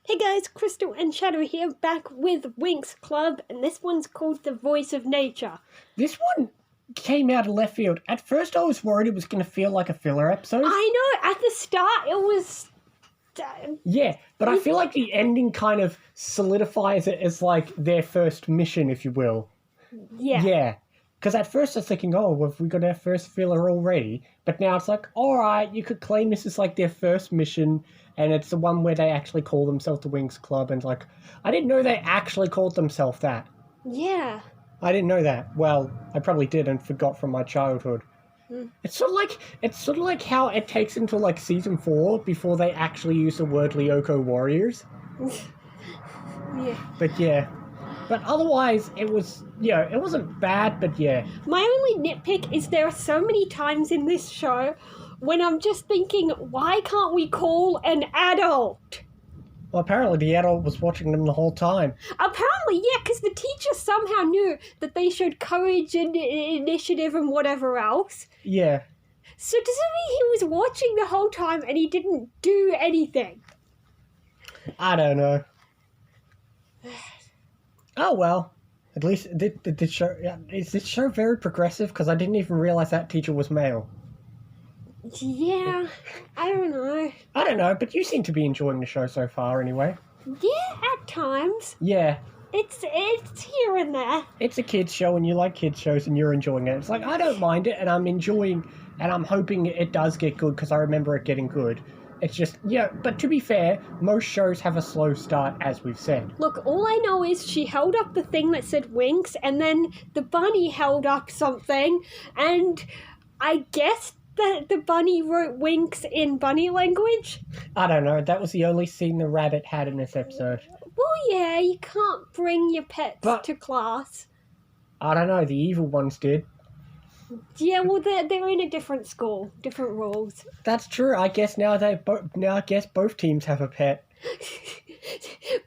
Hey guys, Crystal and Shadow here, back with Winx Club, and this one's called The Voice of Nature. This one came out of left field. At first I was worried it was going to feel like a filler episode. I know, at the start it was... Yeah, but I feel like the ending kind of solidifies it as like their first mission, if you will. Yeah. Yeah. Because at first I was thinking, oh, have we got our first filler already? But now it's like, alright, you could claim this is like their first mission, and it's the one where they actually call themselves the Winx Club, and like, I didn't know they actually called themselves that. Yeah. I didn't know that. Well, I probably did and forgot from my childhood. It's sort of like how it takes until like season 4 before they actually use the word Lyoko Warriors. Yeah. But yeah. But otherwise, it was, it wasn't bad, but yeah. My only nitpick is there are so many times in this show when I'm just thinking, why can't we call an adult? Well, apparently the adult was watching them the whole time. Apparently, yeah, because the teacher somehow knew that they showed courage and initiative and whatever else. Yeah. So does it mean he was watching the whole time and he didn't do anything? I don't know. Oh, well. At least, is this show very progressive? Because I didn't even realize that teacher was male. Yeah, I don't know. I don't know, but you seem to be enjoying the show so far anyway. Yeah, at times. Yeah. It's here and there. It's a kids show and you like kids shows and you're enjoying it. It's like, I don't mind it and I'm enjoying and I'm hoping it does get good because I remember it getting good. It's just, but to be fair, most shows have a slow start, as we've said. Look, all I know is she held up the thing that said Winx, and then the bunny held up something, and I guess that the bunny wrote Winx in bunny language. I don't know, that was the only scene the rabbit had in this episode. Well, yeah, you can't bring your pets to class. I don't know, the evil ones did. Yeah, well, they're in a different school, different rules. That's true. I guess now both teams have a pet.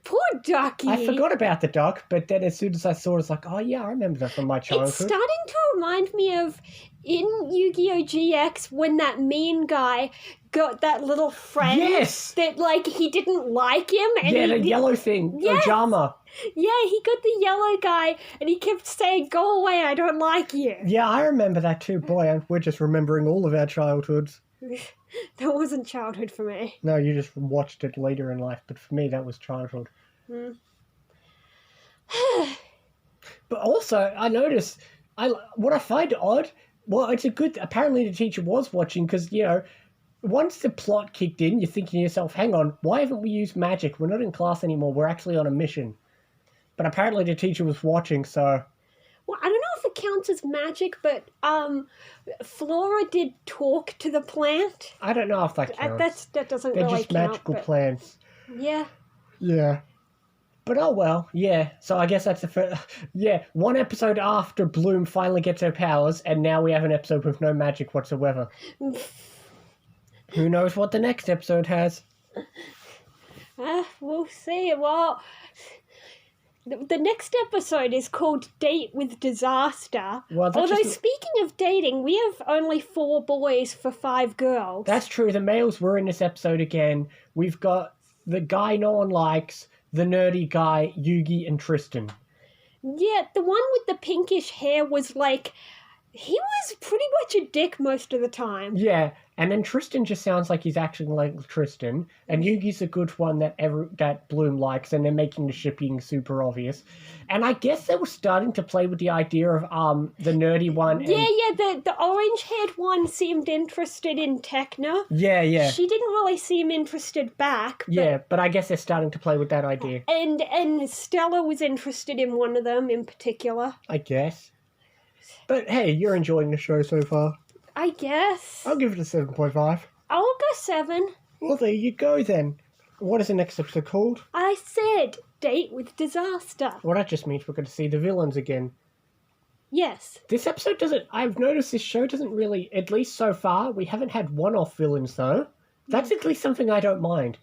Poor ducky. I forgot about the duck, but then as soon as I saw it, it's like, oh yeah, I remember that from my childhood. It's starting to remind me of in Yu-Gi-Oh! GX when that mean guy got that little friend. Yes! That, like, he didn't like him. And the yellow thing, yes! Ojama. Yeah, he got the yellow guy, and he kept saying, go away, I don't like you. Yeah, I remember that too. Boy, we're just remembering all of our childhoods. That wasn't childhood for me. No, you just watched it later in life, but for me, that was childhood. But also, I noticed, what I find odd, well, it's a good, apparently the teacher was watching, because, once the plot kicked in, you're thinking to yourself, hang on, why haven't we used magic? We're not in class anymore, we're actually on a mission. But apparently the teacher was watching, so... Well, I don't know if it counts as magic, but Flora did talk to the plant. I don't know if that counts. That doesn't They're really just count. magical plants. Yeah. Yeah. But oh well, yeah. So I guess that's the first... Yeah, one episode after Bloom finally gets her powers, and now we have an episode with no magic whatsoever. Who knows what the next episode has? We'll see. Well... The next episode is called Date with Disaster. Well, although, speaking of dating, we have only 4 boys for 5 girls. That's true. The males were in this episode again. We've got the guy no one likes, the nerdy guy, Yugi, and Tristan. Yeah, the one with the pinkish hair was like... He was pretty much a dick most of the time. Yeah, and then Tristan just sounds like he's acting like Tristan, and Yugi's a good one that Bloom likes, and they're making the shipping super obvious. And I guess they were starting to play with the idea of the nerdy one. And... Yeah, the orange-haired one seemed interested in Tekna. Yeah. She didn't really seem interested back. But I guess they're starting to play with that idea. And Stella was interested in one of them in particular. I guess. But hey, you're enjoying the show so far. I guess. I'll give it a 7.5. I'll go 7. Well, there you go then. What is the next episode called? I said Date with Disaster. Well, that just means we're going to see the villains again. Yes. This episode doesn't... I've noticed this show doesn't really... At least so far, we haven't had one-off villains, though. That's at least something I don't mind.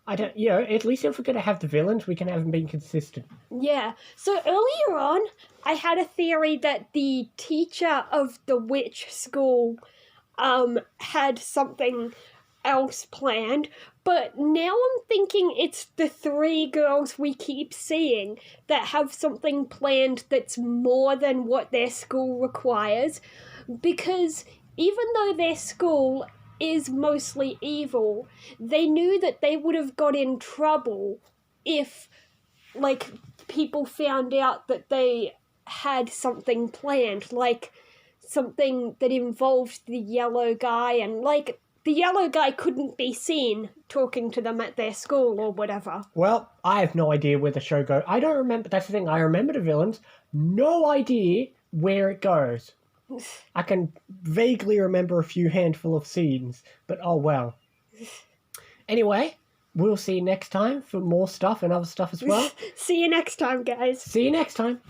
At least if we're going to have the villains, we can have them being consistent. Yeah. So earlier on, I had a theory that the teacher of the witch school had something else planned, But now I'm thinking it's the three girls we keep seeing that have something planned that's more than what their school requires. Because even though their school is mostly evil, they knew that they would have got in trouble if, like, people found out that they had something planned, like something that involved the yellow guy, and, like, the yellow guy couldn't be seen talking to them at their school or whatever. Well, I have no idea where the show goes. I don't remember. That's the thing. I remember the villains. No idea where it goes. I can vaguely remember a few handful of scenes, but oh well. Anyway, we'll see you next time for more stuff and other stuff as well. See you next time, guys. See you next time.